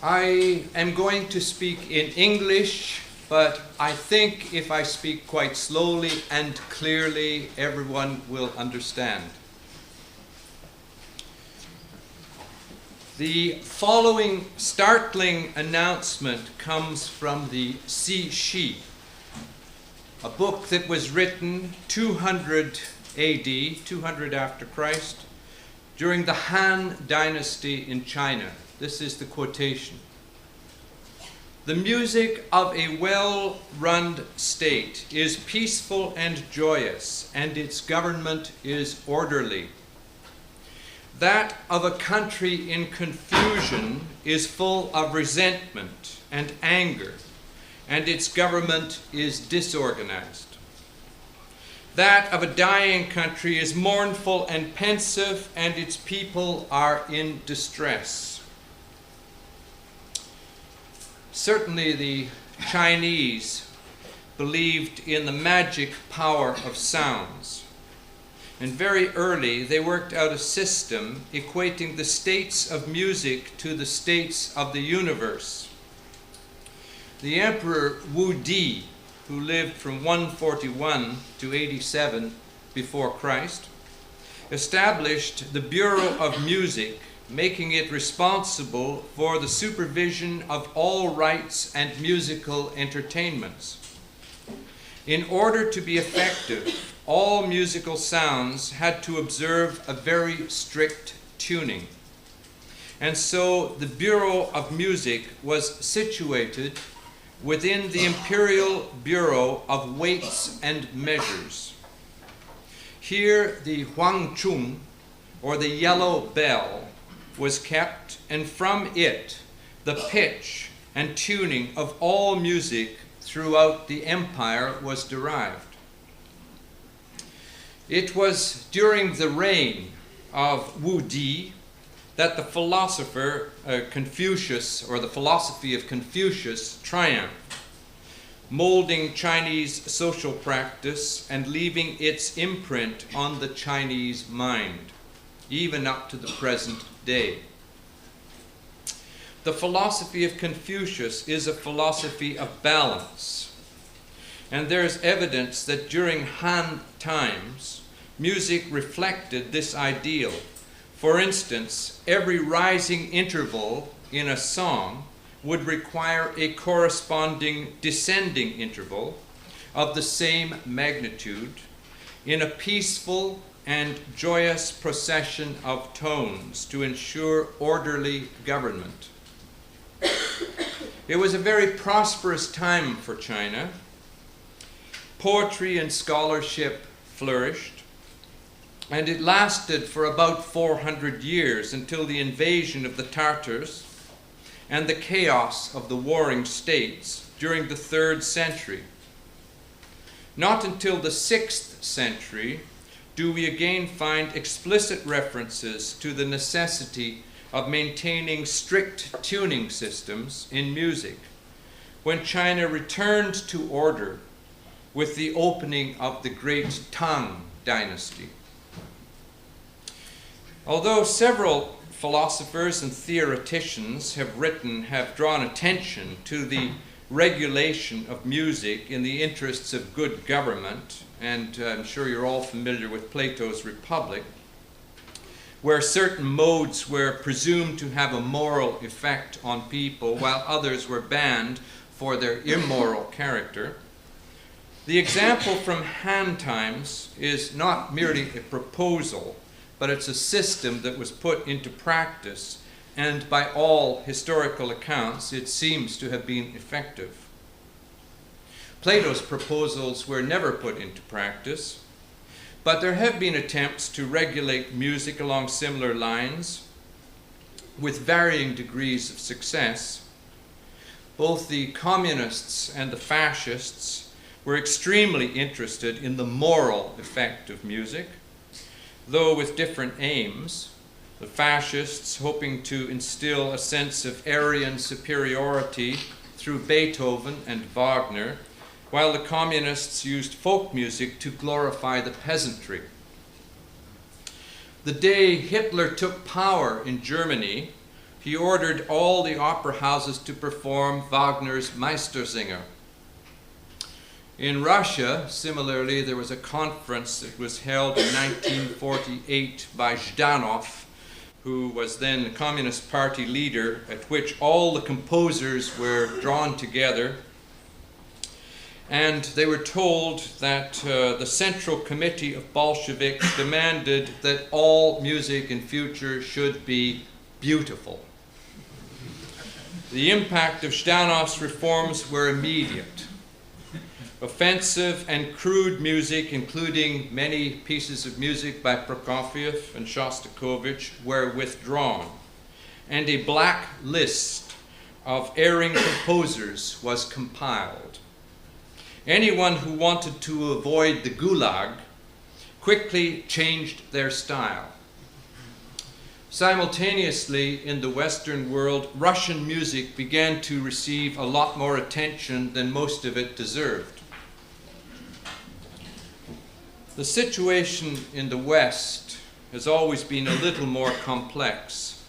I am going to speak in English, but I think if I speak quite slowly and clearly, everyone will understand. The following startling announcement comes from the Shi, a book that was written 200 AD, 200 after Christ, during the Han Dynasty in China. This is the quotation. The music of a well-run state is peaceful and joyous, and its government is orderly. That of a country in confusion is full of resentment and anger, and its government is disorganized. That of a dying country is mournful and pensive, and its people are in distress. Certainly the Chinese believed in the magic power of sounds. And very early they worked out a system equating the states of music to the states of the universe. The Emperor Wu Di, who lived from 141 to 87 before Christ, established the Bureau of Music, making it responsible for the supervision of all rites and musical entertainments. In order to be effective, all musical sounds had to observe a very strict tuning. And so the Bureau of Music was situated within the Imperial Bureau of Weights and Measures. Here the Huangchun, or the yellow bell, was kept, and from it the pitch and tuning of all music throughout the empire was derived. It was during the reign of Wu Di that the philosopher Confucius, or the philosophy of Confucius, triumphed, molding Chinese social practice and leaving its imprint on the Chinese mind, even up to the present day. The philosophy of Confucius is a philosophy of balance, and there is evidence that during Han times, music reflected this ideal. For instance, every rising interval in a song would require a corresponding descending interval of the same magnitude in a peaceful and joyous procession of tones to ensure orderly government. It was a very prosperous time for China. Poetry and scholarship flourished, and it lasted for about 400 years until the invasion of the Tartars and the chaos of the warring states during the 3rd century. Not until the 6th century do we again find explicit references to the necessity of maintaining strict tuning systems in music, when China returned to order with the opening of the great Tang dynasty. Although several philosophers and theoreticians have drawn attention to the regulation of music in the interests of good government, and I'm sure you're all familiar with Plato's Republic, where certain modes were presumed to have a moral effect on people while others were banned for their immoral character. The example from Han times is not merely a proposal, but it's a system that was put into practice, and by all historical accounts, it seems to have been effective. Plato's proposals were never put into practice, but there have been attempts to regulate music along similar lines with varying degrees of success. Both the communists and the fascists were extremely interested in the moral effect of music, though with different aims. The fascists hoping to instill a sense of Aryan superiority through Beethoven and Wagner, while the communists used folk music to glorify the peasantry. The day Hitler took power in Germany, he ordered all the opera houses to perform Wagner's Meistersinger. In Russia, similarly, there was a conference that was held in 1948 by Zhdanov, who was then the Communist Party leader, at which all the composers were drawn together. And they were told that the Central Committee of Bolsheviks demanded that all music in future should be beautiful. The impact of Zhdanov's reforms were immediate. Offensive and crude music, including many pieces of music by Prokofiev and Shostakovich, were withdrawn, and a black list of erring composers was compiled. Anyone who wanted to avoid the Gulag quickly changed their style. Simultaneously, in the Western world, Russian music began to receive a lot more attention than most of it deserved. The situation in the West has always been a little more complex.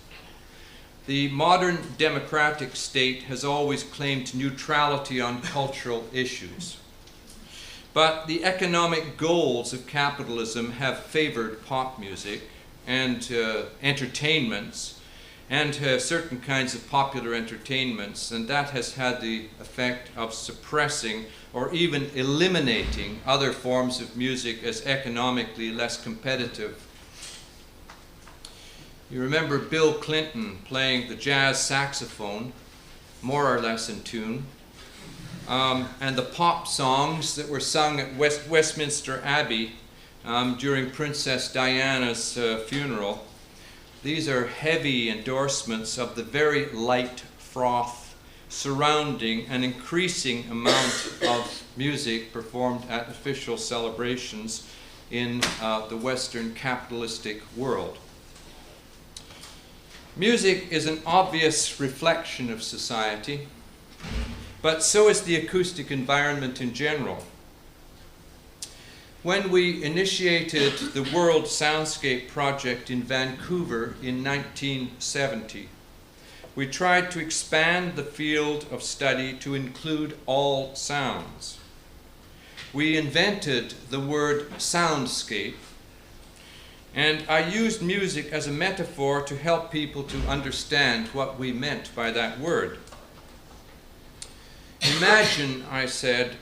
The modern democratic state has always claimed neutrality on cultural issues. But the economic goals of capitalism have favored pop music and entertainments, and certain kinds of popular entertainments, and that has had the effect of suppressing or even eliminating other forms of music as economically less competitive. You remember Bill Clinton playing the jazz saxophone, more or less in tune, and the pop songs that were sung at Westminster Abbey during Princess Diana's funeral. These are heavy endorsements of the very light froth surrounding an increasing amount of music performed at official celebrations in the Western capitalistic world. Music is an obvious reflection of society, but so is the acoustic environment in general. When we initiated the World Soundscape Project in Vancouver in 1970, we tried to expand the field of study to include all sounds. We invented the word soundscape, and I used music as a metaphor to help people to understand what we meant by that word. Imagine, I said,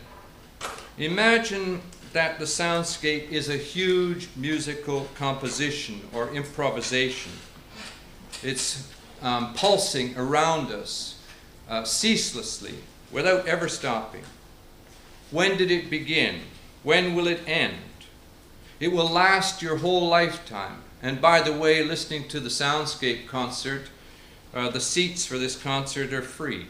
imagine that the soundscape is a huge musical composition or improvisation. It's pulsing around us ceaselessly, without ever stopping. When did it begin? When will it end? It will last your whole lifetime. And by the way, listening to the soundscape concert, the seats for this concert are free.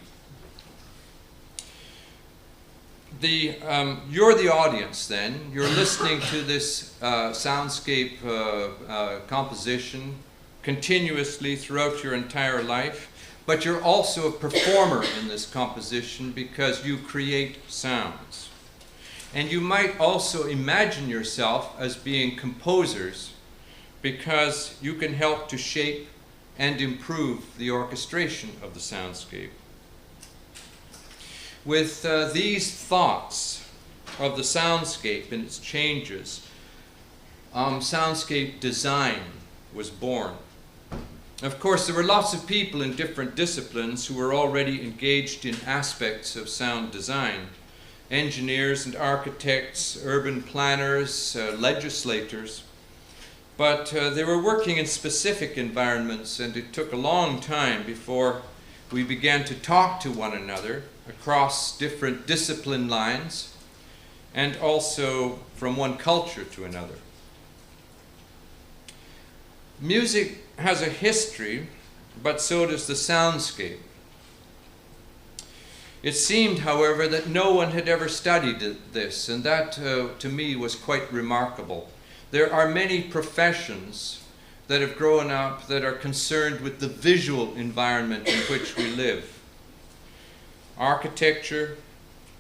You're the audience then. You're listening to this soundscape composition continuously throughout your entire life, but you're also a performer in this composition because you create sounds. And you might also imagine yourself as being composers because you can help to shape and improve the orchestration of the soundscape. With these thoughts of the soundscape and its changes, soundscape design was born. Of course, there were lots of people in different disciplines who were already engaged in aspects of sound design. Engineers and architects, urban planners, legislators. But they were working in specific environments, and it took a long time before we began to talk to one another across different discipline lines and also from one culture to another. Music has a history, but so does the soundscape. It seemed, however, that no one had ever studied this, and that to me was quite remarkable. There are many professions that have grown up that are concerned with the visual environment in which we live. Architecture,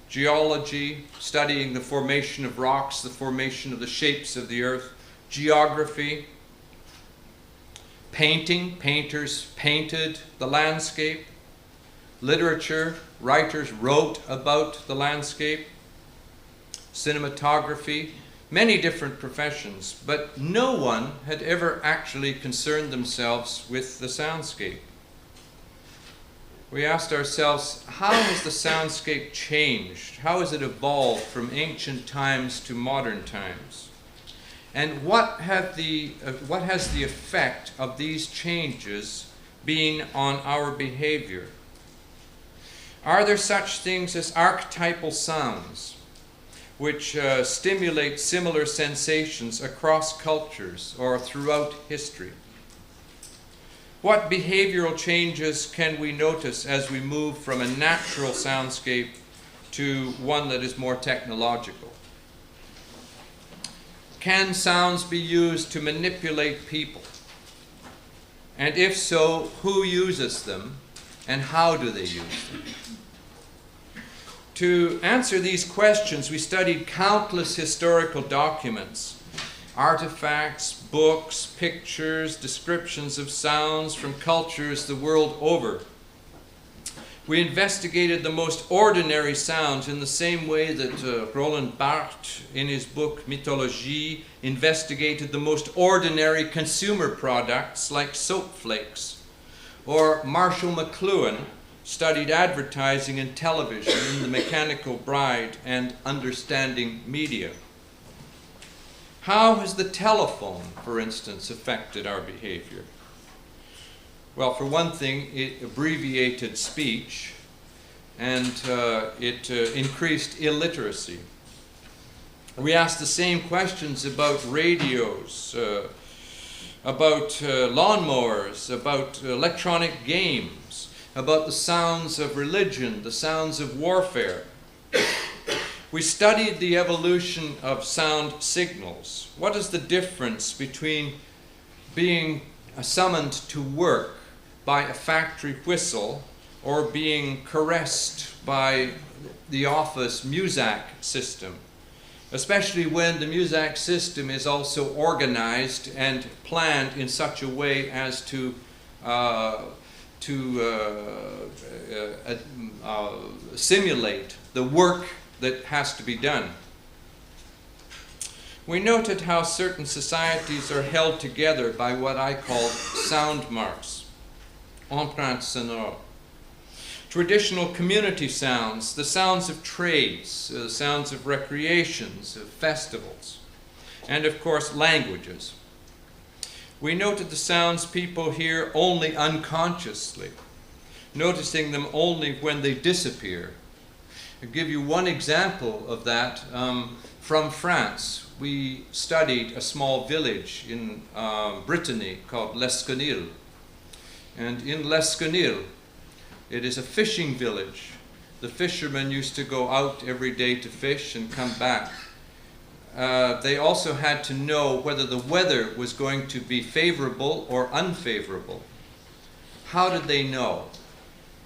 geology, studying the formation of rocks, the formation of the shapes of the earth, geography, Painting, painters painted the landscape. Literature, writers wrote about the landscape. Cinematography, many different professions, but no one had ever actually concerned themselves with the soundscape. We asked ourselves, how has the soundscape changed? How has it evolved from ancient times to modern times? And what has the effect of these changes been on our behavior? Are there such things as archetypal sounds, which stimulate similar sensations across cultures or throughout history? What behavioral changes can we notice as we move from a natural soundscape to one that is more technological? Can sounds be used to manipulate people? And if so, who uses them and how do they use them? To answer these questions, we studied countless historical documents, artifacts, books, pictures, descriptions of sounds from cultures the world over. We investigated the most ordinary sounds in the same way that Roland Barthes, in his book Mythologie, investigated the most ordinary consumer products like soap flakes, or Marshall McLuhan studied advertising and television in The Mechanical Bride and Understanding Media. How has the telephone, for instance, affected our behavior? Well, for one thing, it abbreviated speech and it increased illiteracy. We asked the same questions about radios, about lawnmowers, about electronic games, about the sounds of religion, the sounds of warfare. We studied the evolution of sound signals. What is the difference between being summoned to work by a factory whistle or being caressed by the office Muzak system, especially when the Muzak system is also organized and planned in such a way as to simulate the work that has to be done. We noted how certain societies are held together by what I call sound marks, empreintes sonores. Traditional community sounds, the sounds of trades, the sounds of recreations, of festivals, and of course languages. We noted the sounds people hear only unconsciously, noticing them only when they disappear. I'll give you one example of that from France. We studied a small village in Brittany called L'Esconil. And in L'Esconil, it is a fishing village. The fishermen used to go out every day to fish and come back. They also had to know whether the weather was going to be favorable or unfavorable. How did they know?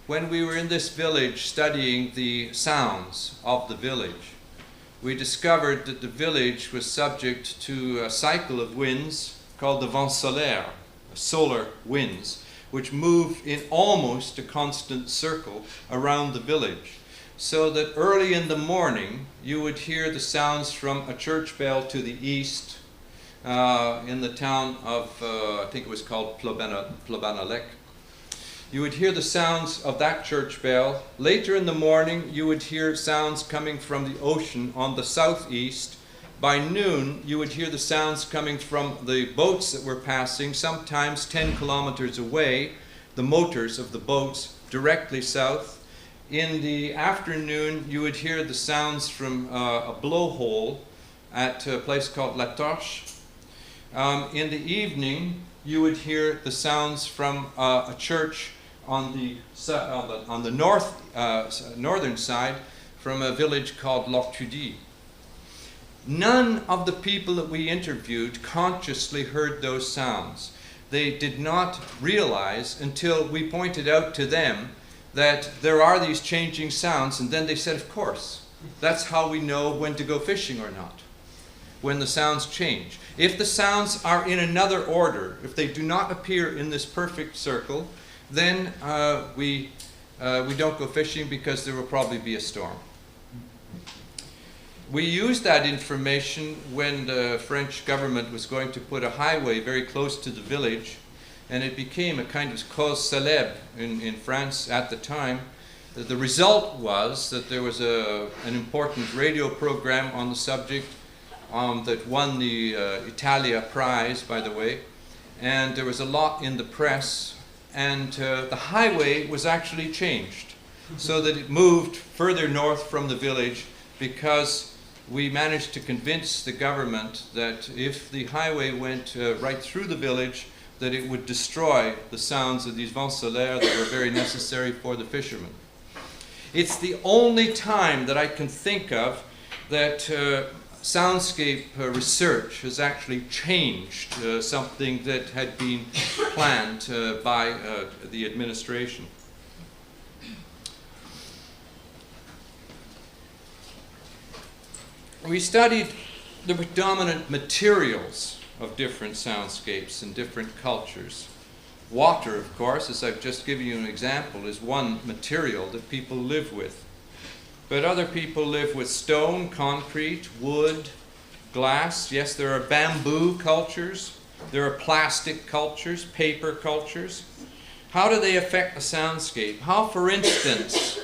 When we were in this village studying the sounds of the village, we discovered that the village was subject to a cycle of winds called the vent solaire, solar winds, which moved in almost a constant circle around the village. So that early in the morning, you would hear the sounds from a church bell to the east in the town of, I think it was called Plobanalec. You would hear the sounds of that church bell. Later in the morning, you would hear sounds coming from the ocean on the southeast. By noon, you would hear the sounds coming from the boats that were passing, sometimes 10 kilometers away, the motors of the boats directly south. In the afternoon, you would hear the sounds from a blowhole at a place called La Torche. In the evening, you would hear the sounds from a church on the northern side from a village called Loctudy. None of the people that we interviewed consciously heard those sounds. They did not realize until we pointed out to them that there are these changing sounds, and then they said, of course, that's how we know when to go fishing or not. when the sounds change. If the sounds are in another order, if they do not appear in this perfect circle, then we don't go fishing because there will probably be a storm. We used that information when the French government was going to put a highway very close to the village, and it became a kind of cause célèbre in France at the time. The result was that there was an important radio program on the subject that won the Italia Prize, by the way, and there was a lot in the press, and the highway was actually changed so that it moved further north from the village, because we managed to convince the government that if the highway went right through the village, that it would destroy the sounds of these vents solaires that were very necessary for the fishermen. It's the only time that I can think of that soundscape research has actually changed something that had been planned by the administration. We studied the predominant materials of different soundscapes in different cultures. Water, of course, as I've just given you an example, is one material that people live with. But other people live with stone, concrete, wood, glass. Yes, there are bamboo cultures. There are plastic cultures, paper cultures. How do they affect the soundscape? How, for instance,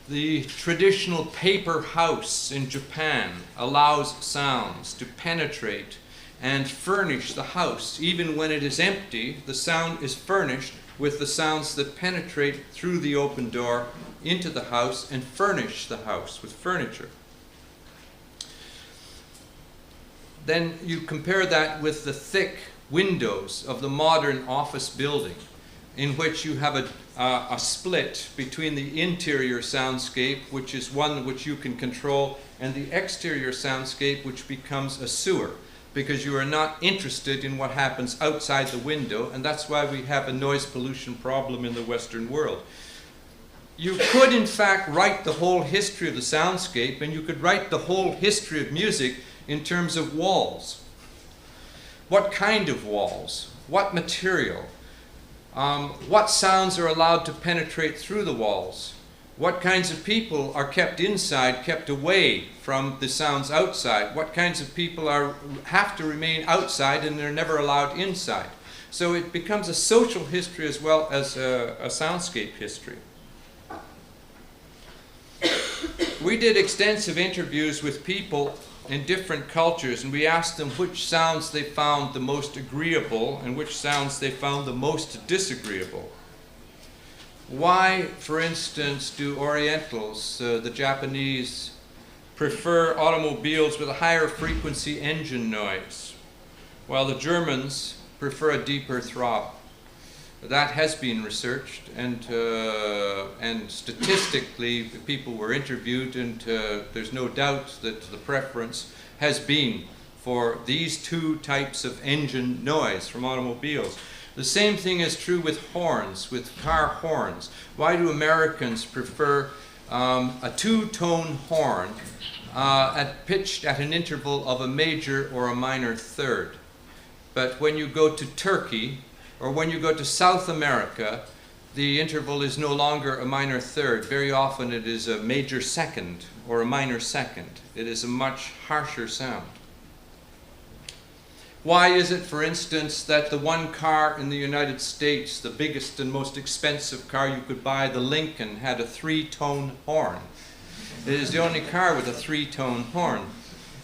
the traditional paper house in Japan allows sounds to penetrate and furnish the house. Even when it is empty, the sound is furnished with the sounds that penetrate through the open door into the house and furnish the house with furniture. Then you compare that with the thick windows of the modern office building, in which you have a split between the interior soundscape, which is one which you can control, and the exterior soundscape, which becomes a sewer, because you are not interested in what happens outside the window, and that's why we have a noise pollution problem in the Western world. You could, in fact, write the whole history of the soundscape, and you could write the whole history of music in terms of walls. What kind of walls? What material? What sounds are allowed to penetrate through the walls? What kinds of people are kept inside, kept away from the sounds outside? What kinds of people have to remain outside and they're never allowed inside? So it becomes a social history as well as a soundscape history. We did extensive interviews with people in different cultures, and we asked them which sounds they found the most agreeable and which sounds they found the most disagreeable. Why, for instance, do Orientals, the Japanese, prefer automobiles with a higher frequency engine noise, while the Germans prefer a deeper throb? That has been researched, and statistically people were interviewed, and there's no doubt that the preference has been for these two types of engine noise from automobiles. The same thing is true with horns, with car horns. Why do Americans prefer a two-tone horn pitched at an interval of a major or a minor third? But when you go to Turkey, or when you go to South America, the interval is no longer a minor third. Very often it is a major second or a minor second. It is a much harsher sound. Why is it, for instance, that the one car in the United States, the biggest and most expensive car you could buy, the Lincoln, had a three-tone horn? It is the only car with a three-tone horn.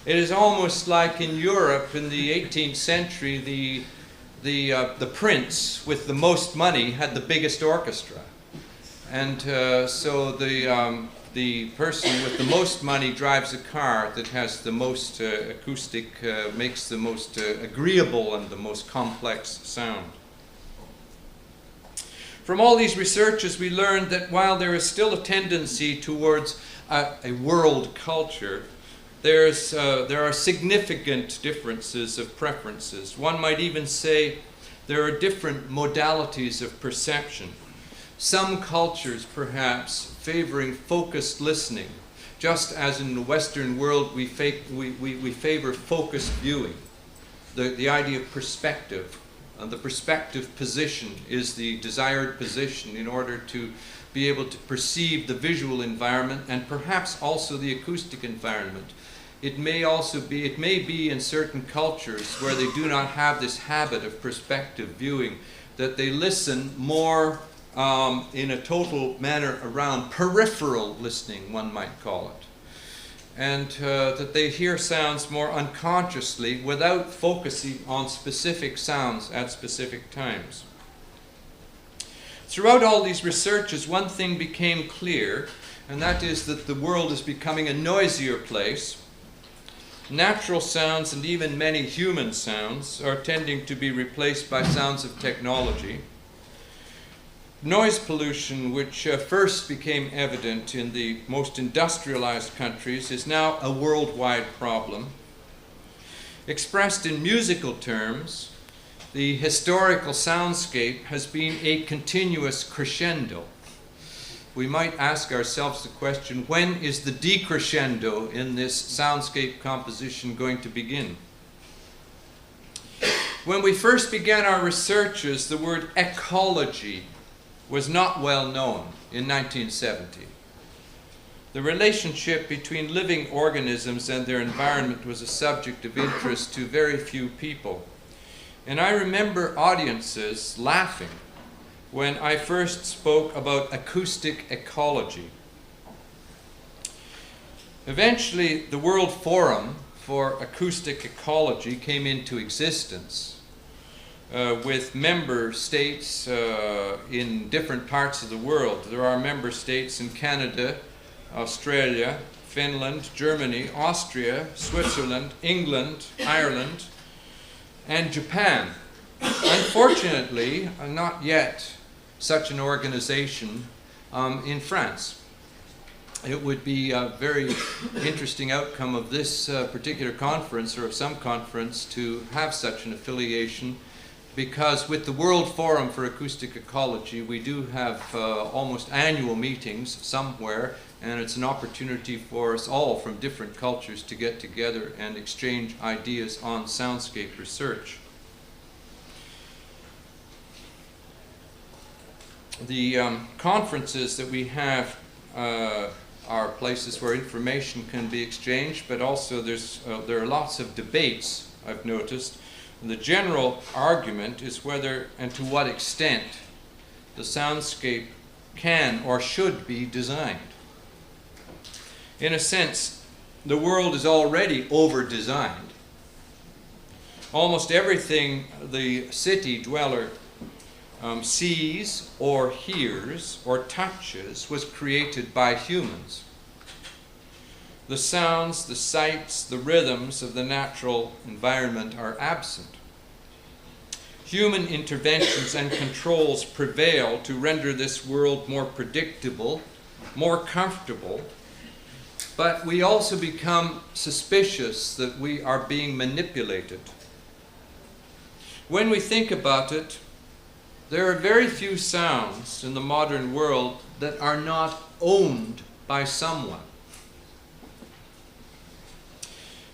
It is almost like in Europe in the 18th century, the prince with the most money had the biggest orchestra, and so the person with the most money drives a car that has the most acoustic, makes the most agreeable and the most complex sound. From all these researches, we learned that while there is still a tendency towards a world culture, there are significant differences of preferences. One might even say there are different modalities of perception. Some cultures, perhaps, favoring focused listening, just as in the Western world we favor focused viewing. The idea of perspective. The perspective position is the desired position in order to be able to perceive the visual environment and perhaps also the acoustic environment. It may be in certain cultures where they do not have this habit of perspective viewing, that they listen more in a total manner around, peripheral listening, one might call it. And that they hear sounds more unconsciously without focusing on specific sounds at specific times. Throughout all these researches, one thing became clear, and that is that the world is becoming a noisier place. Natural sounds and even many human sounds are tending to be replaced by sounds of technology. Noise pollution, which first became evident in the most industrialized countries, is now a worldwide problem. Expressed in musical terms, the historical soundscape has been a continuous crescendo. We might ask ourselves the question, when is the decrescendo in this soundscape composition going to begin? When we first began our researches, the word ecology was not well known in 1970. The relationship between living organisms and their environment was a subject of interest to very few people. And I remember audiences laughing when I first spoke about acoustic ecology. Eventually, the World Forum for Acoustic Ecology came into existence, with member states in different parts of the world. There are member states in Canada, Australia, Finland, Germany, Austria, Switzerland, England, Ireland, and Japan. Unfortunately, not yet such an organization in France. It would be a very interesting outcome of this particular conference, or of some conference, to have such an affiliation, because with the World Forum for Acoustic Ecology, we do have almost annual meetings somewhere, and it's an opportunity for us all from different cultures to get together and exchange ideas on soundscape research. The conferences that we have are places where information can be exchanged, but also there are lots of debates, I've noticed. The general argument is whether and to what extent the soundscape can or should be designed. In a sense, the world is already over-designed. Almost everything the city dweller sees or hears or touches was created by humans. The sounds, the sights, the rhythms of the natural environment are absent. Human interventions and controls prevail to render this world more predictable, more comfortable, but we also become suspicious that we are being manipulated. When we think about it, there are very few sounds in the modern world that are not owned by someone.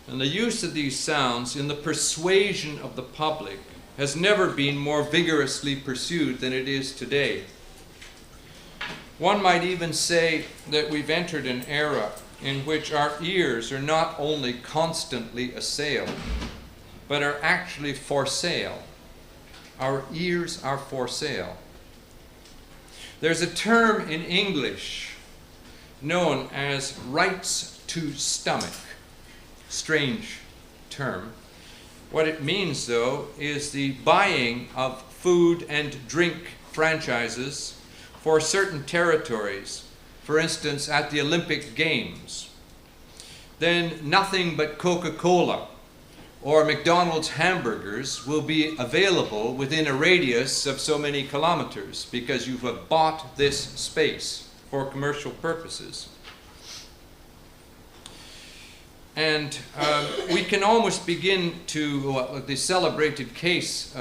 And the use of these sounds in the persuasion of the public has never been more vigorously pursued than it is today. One might even say that we've entered an era in which our ears are not only constantly assailed, but are actually for sale. Our ears are for sale. There's a term in English known as rights to stomach. Strange term. What it means, though, is the buying of food and drink franchises for certain territories. For instance, at the Olympic Games. Then nothing but Coca-Cola or McDonald's hamburgers will be available within a radius of so many kilometers because you have bought this space for commercial purposes. And we can almost begin to, the celebrated case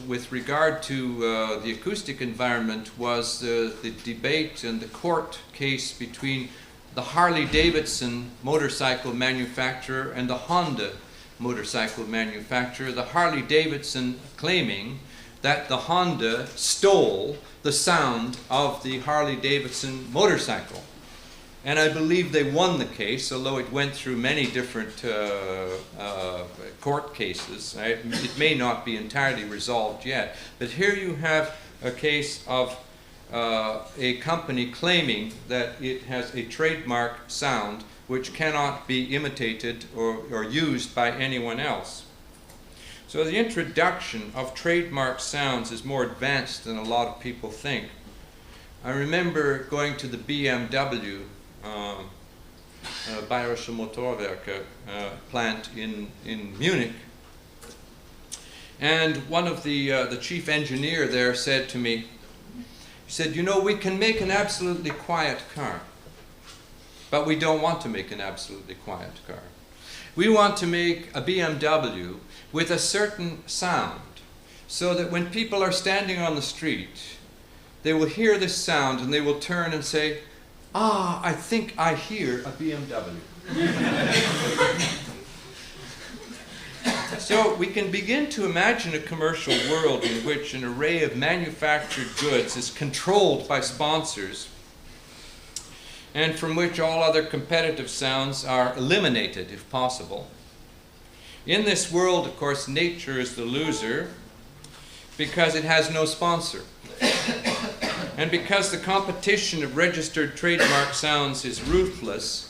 with regard to the acoustic environment was the debate and the court case between the Harley-Davidson motorcycle manufacturer and the Honda motorcycle manufacturer, the Harley-Davidson claiming that the Honda stole the sound of the Harley-Davidson motorcycle. And I believe they won the case, although it went through many different court cases. It may not be entirely resolved yet. But here you have a case of a company claiming that it has a trademark sound which cannot be imitated or used by anyone else. So the introduction of trademark sounds is more advanced than a lot of people think. I remember going to the BMW Bayerische Motorwerke plant in Munich, and one of the chief engineer there said to me, he said, "You know, we can make an absolutely quiet car, but we don't want to make an absolutely quiet car. We want to make a BMW with a certain sound, so that when people are standing on the street, they will hear this sound and they will turn and say, 'Ah, I think I hear a BMW.'" So we can begin to imagine a commercial world in which an array of manufactured goods is controlled by sponsors, and from which all other competitive sounds are eliminated if possible. In this world, of course, nature is the loser because it has no sponsor. And because the competition of registered trademark sounds is ruthless,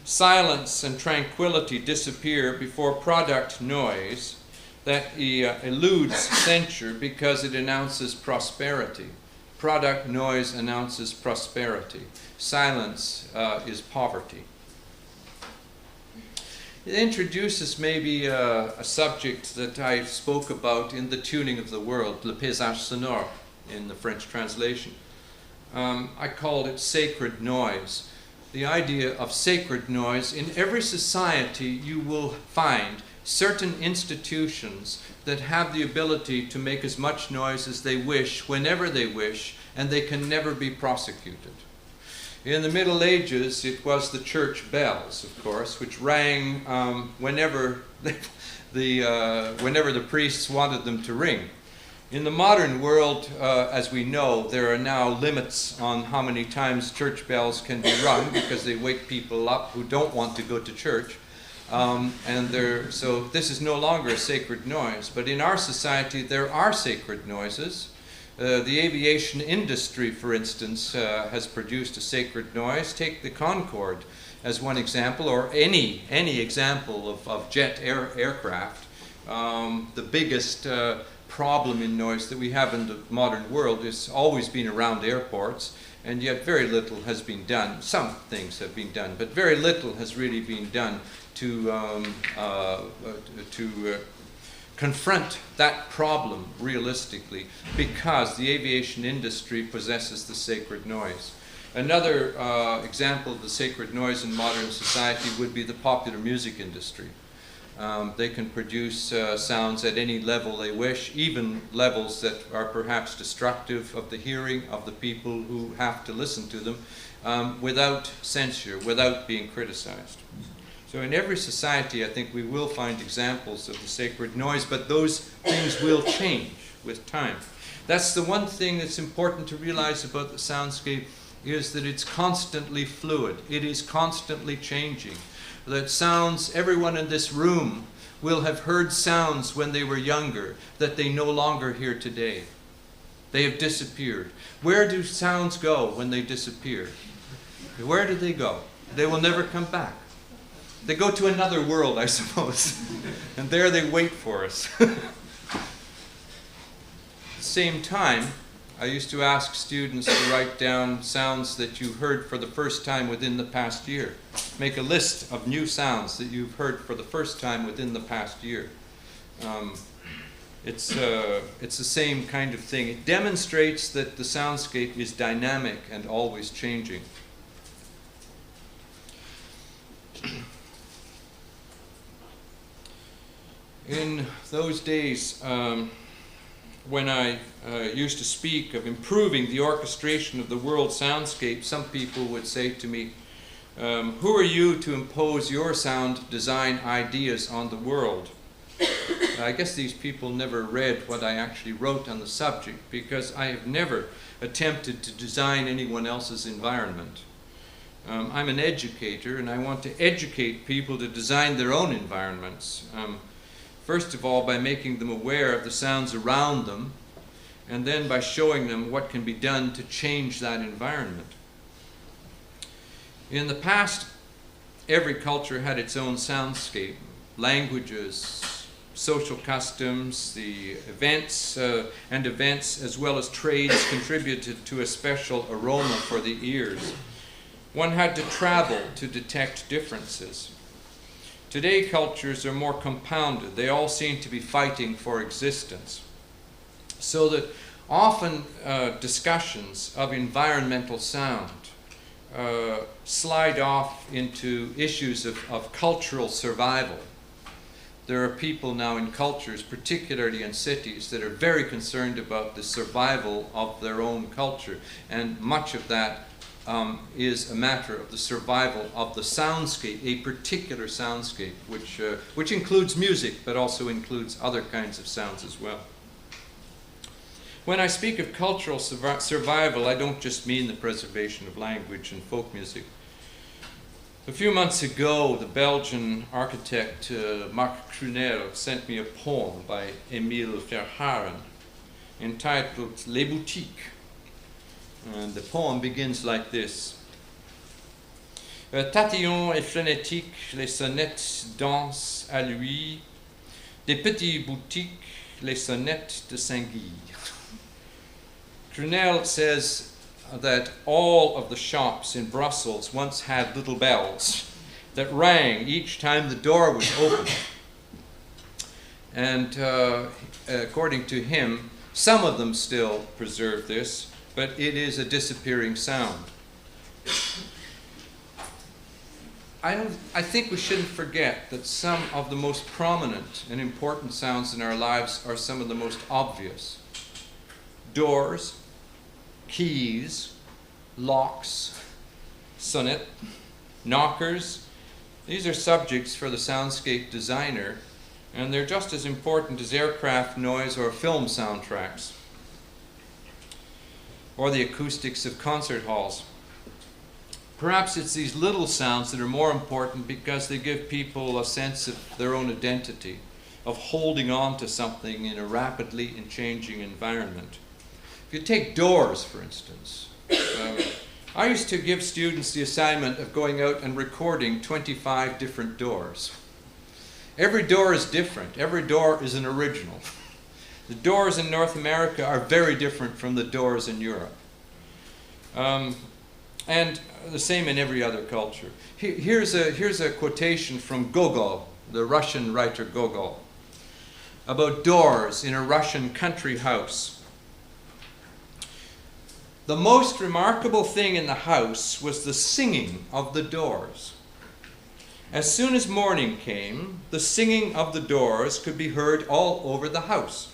silence and tranquility disappear before product noise that eludes censure because it announces prosperity. Product noise announces prosperity. Silence is poverty. It introduces maybe a subject that I spoke about in The Tuning of the World, Le Paysage Sonore, in the French translation. I called it sacred noise. The idea of sacred noise. In every society you will find certain institutions that have the ability to make as much noise as they wish, whenever they wish, and they can never be prosecuted. In the Middle Ages, it was the church bells, of course, which rang whenever the priests wanted them to ring. In the modern world, as we know, there are now limits on how many times church bells can be rung because they wake people up who don't want to go to church. So this is no longer a sacred noise. But in our society, there are sacred noises. The aviation industry, for instance, has produced a sacred noise. Take the Concorde as one example, or any example of jet aircraft. The biggest problem in noise that we have in the modern world has always been around airports, and yet very little has been done. Some things have been done, but very little has really been done to confront that problem realistically, because the aviation industry possesses the sacred noise. Another example of the sacred noise in modern society would be the popular music industry. They can produce sounds at any level they wish, even levels that are perhaps destructive of the hearing of the people who have to listen to them, without censure, without being criticized. So in every society, I think we will find examples of the sacred noise, but those things will change with time. That's the one thing that's important to realize about the soundscape, is that it's constantly fluid. It is constantly changing. That sounds, everyone in this room will have heard sounds when they were younger that they no longer hear today. They have disappeared. Where do sounds go when they disappear? Where do they go? They will never come back. They go to another world, I suppose. And there they wait for us. At the same time, I used to ask students to write down sounds that you heard for the first time within the past year. Make a list of new sounds that you've heard for the first time within the past year. It's the same kind of thing. It demonstrates that the soundscape is dynamic and always changing. In those days, when I used to speak of improving the orchestration of the world soundscape, some people would say to me, Who are you to impose your sound design ideas on the world? I guess these people never read what I actually wrote on the subject, because I have never attempted to design anyone else's environment. I'm an educator, and I want to educate people to design their own environments. First of all, by making them aware of the sounds around them, and then by showing them what can be done to change that environment. In the past, every culture had its own soundscape, languages, social customs, the events as well as trades contributed to a special aroma for the ears. One had to travel to detect differences. Today, cultures are more compounded. They all seem to be fighting for existence. So that often discussions of environmental sound slide off into issues of cultural survival. There are people now in cultures, particularly in cities, that are very concerned about the survival of their own culture, and much of that is a matter of the survival of the soundscape, a particular soundscape, which includes music, but also includes other kinds of sounds as well. When I speak of cultural survival, I don't just mean the preservation of language and folk music. A few months ago, the Belgian architect Marc Krunel sent me a poem by Emile Verhaeren entitled Les Boutiques. And the poem begins like this. Tatillon et frénétique, les sonnettes dansent à lui, des petites boutiques, les sonnettes de Saint-Guy. Krunel says that all of the shops in Brussels once had little bells that rang each time the door was opened. And according to him, some of them still preserve this, but it is a disappearing sound. I think we shouldn't forget that some of the most prominent and important sounds in our lives are some of the most obvious. Doors, keys, locks, sonnet, knockers. These are subjects for the soundscape designer, and they're just as important as aircraft noise or film soundtracks, or the acoustics of concert halls. Perhaps it's these little sounds that are more important because they give people a sense of their own identity, of holding on to something in a rapidly changing environment. If you take doors, for instance, I used to give students the assignment of going out and recording 25 different doors. Every door is different. Every door is an original. The doors in North America are very different from the doors in Europe. And the same in every other culture. Here's a quotation from Gogol, the Russian writer Gogol, about doors in a Russian country house. The most remarkable thing in the house was the singing of the doors. As soon as morning came, the singing of the doors could be heard all over the house.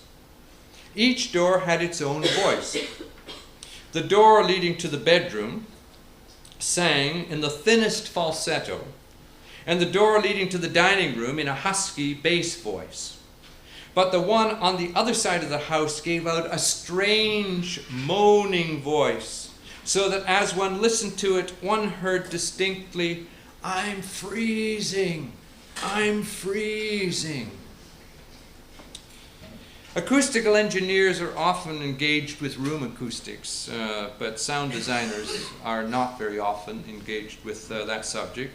Each door had its own voice. The door leading to the bedroom sang in the thinnest falsetto, and the door leading to the dining room in a husky bass voice. But the one on the other side of the house gave out a strange moaning voice, so that as one listened to it, one heard distinctly, "I'm freezing, I'm freezing." Acoustical engineers are often engaged with room acoustics, but sound designers are not very often engaged with that subject.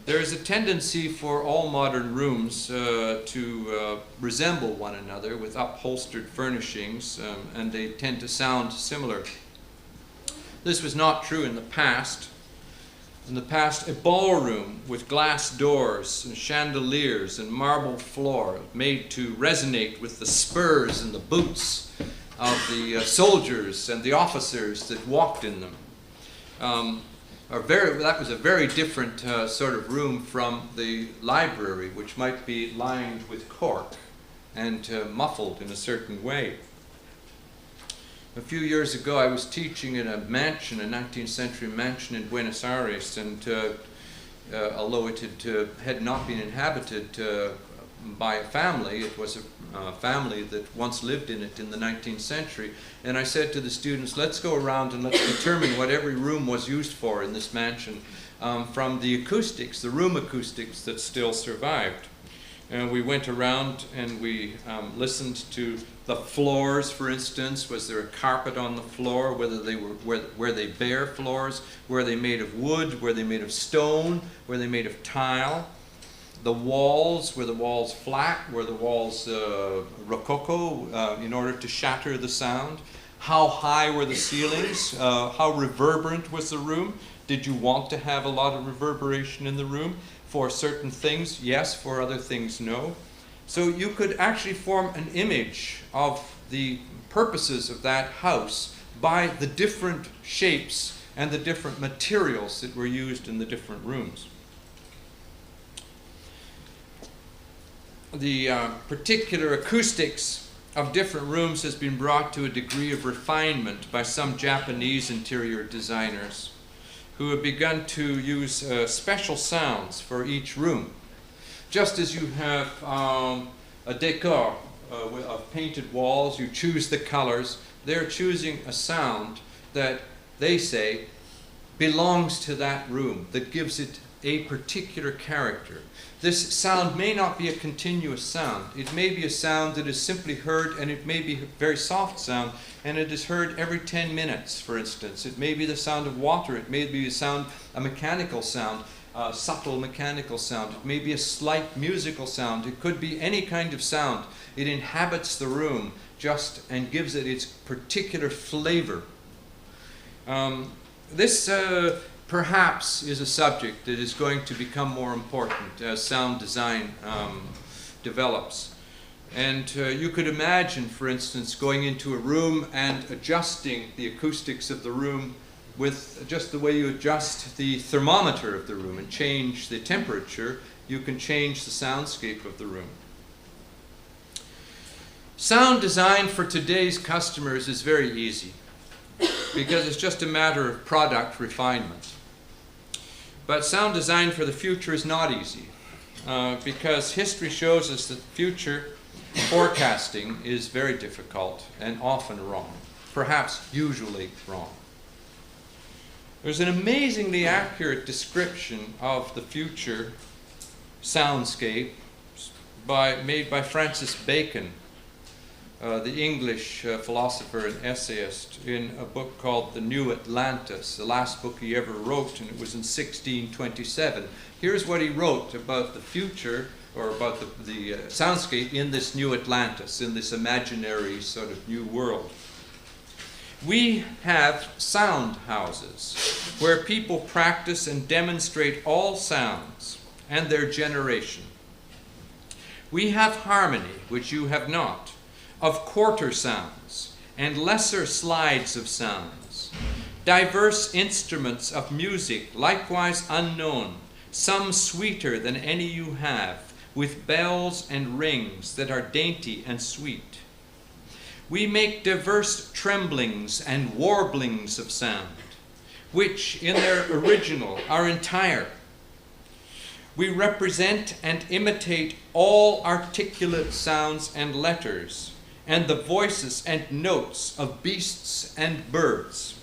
There is a tendency for all modern rooms to resemble one another with upholstered furnishings, and they tend to sound similar. This was not true in the past. In the past, a ballroom with glass doors and chandeliers and marble floor made to resonate with the spurs and the boots of the soldiers and the officers that walked in them. That was a very different sort of room from the library, which might be lined with cork and muffled in a certain way. A few years ago, I was teaching in a mansion, a 19th century mansion in Buenos Aires, and although it had not been inhabited by a family, it was a family that once lived in it in the 19th century. And I said to the students, let's go around and let's determine what every room was used for in this mansion from the acoustics, the room acoustics that still survived. And we went around and we listened to the floors, for instance. Was there a carpet on the floor? Whether they were they bare floors? Were they made of wood? Were they made of stone? Were they made of tile? The walls, were the walls flat? Were the walls rococo in order to shatter the sound? How high were the ceilings? How reverberant was the room? Did you want to have a lot of reverberation in the room? For certain things, yes. For other things, no. So you could actually form an image of the purposes of that house by the different shapes and the different materials that were used in the different rooms. The particular acoustics of different rooms has been brought to a degree of refinement by some Japanese interior designers who have begun to use special sounds for each room. Just as you have a decor of painted walls, you choose the colors, they're choosing a sound that they say belongs to that room, that gives it a particular character. This sound may not be a continuous sound. It may be a sound that is simply heard, and it may be a very soft sound, and it is heard every 10 minutes, for instance. It may be the sound of water. It may be a mechanical sound, a subtle mechanical sound. It may be a slight musical sound. It could be any kind of sound. It inhabits the room and gives it its particular flavor. This perhaps is a subject that is going to become more important as sound design develops. And you could imagine, for instance, going into a room and adjusting the acoustics of the room with just the way you adjust the thermometer of the room and change the temperature. You can change the soundscape of the room. Sound design for today's customers is very easy because it's just a matter of product refinement. But sound design for the future is not easy because history shows us that future forecasting is very difficult and often wrong, perhaps usually wrong. There's an amazingly accurate description of the future soundscape made by Francis Bacon, the English philosopher and essayist, in a book called The New Atlantis, the last book he ever wrote, and it was in 1627. Here's what he wrote about the future, or about the soundscape in this new Atlantis, in this imaginary sort of new world. We have sound houses where people practice and demonstrate all sounds and their generation. We have harmony, which you have not, of quarter sounds and lesser slides of sounds, diverse instruments of music, likewise unknown, some sweeter than any you have, with bells and rings that are dainty and sweet. We make diverse tremblings and warblings of sound, which in their original are entire. We represent and imitate all articulate sounds and letters, and the voices and notes of beasts and birds.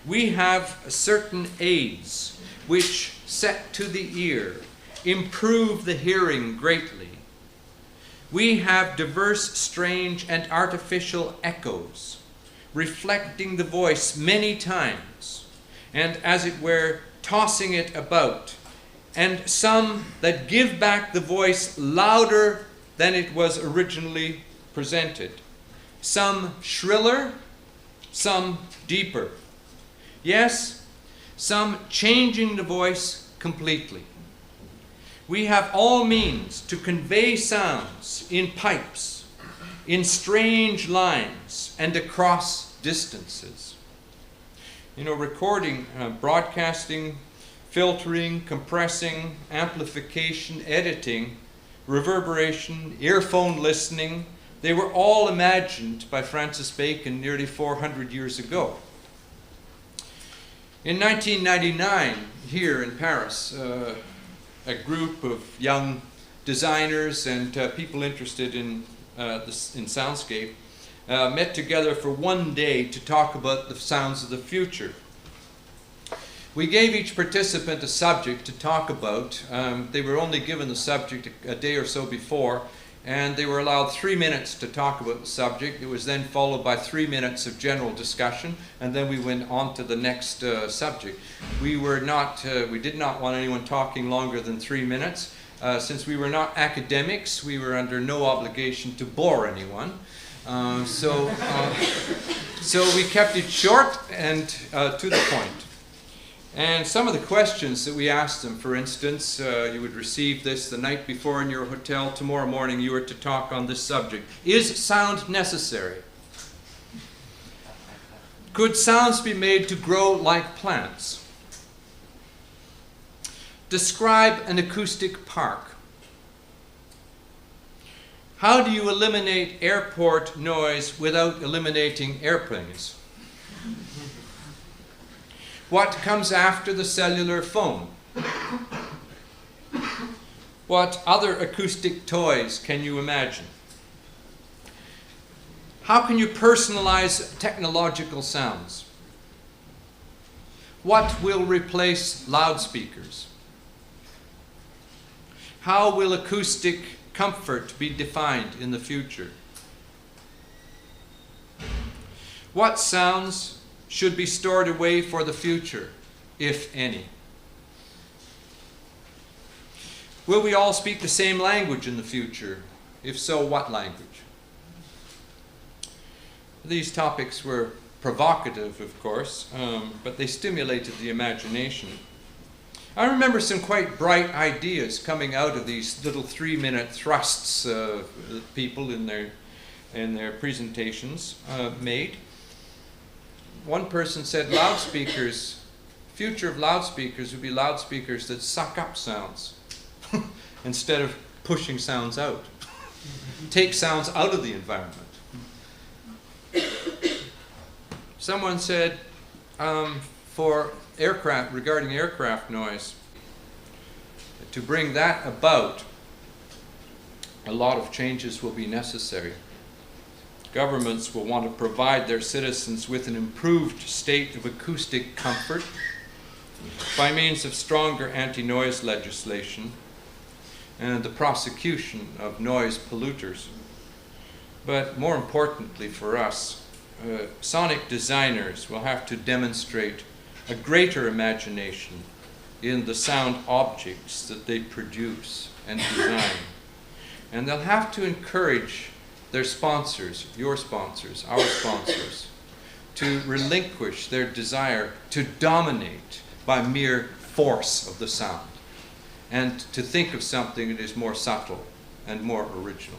We have certain aids which, set to the ear, improve the hearing greatly. We have diverse, strange, and artificial echoes, reflecting the voice many times, and as it were, tossing it about, and some that give back the voice louder than it was originally presented, some shriller, some deeper. Yes, some changing the voice completely. We have all means to convey sounds in pipes, in strange lines, and across distances. Recording, broadcasting, filtering, compressing, amplification, editing, reverberation, earphone listening, They were all imagined by Francis Bacon nearly 400 years ago. In 1999, here in Paris, a group of young designers and people interested in soundscape met together for one day to talk about the sounds of the future. We gave each participant a subject to talk about. They were only given the subject a day or so before, and they were allowed 3 minutes to talk about the subject. It was then followed by 3 minutes of general discussion, and then we went on to the next subject. We did not want anyone talking longer than 3 minutes. Since we were not academics, we were under no obligation to bore anyone. So we kept it short and to the point. And some of the questions that we asked them, for instance, you would receive this the night before in your hotel. Tomorrow morning you were to talk on this subject. Is sound necessary? Could sounds be made to grow like plants? Describe an acoustic park. How do you eliminate airport noise without eliminating airplanes? What comes after the cellular phone? What other acoustic toys can you imagine? How can you personalize technological sounds? What will replace loudspeakers? How will acoustic comfort be defined in the future? What sounds should be stored away for the future, if any? Will we all speak the same language in the future? If so, what language? These topics were provocative, of course, but they stimulated the imagination. I remember some quite bright ideas coming out of these little 3-minute thrusts people in their presentations made. One person said future of loudspeakers would be loudspeakers that suck up sounds instead of pushing sounds out. Take sounds out of the environment. Someone said regarding aircraft noise, to bring that about, a lot of changes will be necessary. Governments will want to provide their citizens with an improved state of acoustic comfort by means of stronger anti-noise legislation and the prosecution of noise polluters. But more importantly for us, sonic designers will have to demonstrate a greater imagination in the sound objects that they produce and design. And they'll have to encourage their sponsors, your sponsors, our sponsors, to relinquish their desire to dominate by mere force of the sound and to think of something that is more subtle and more original.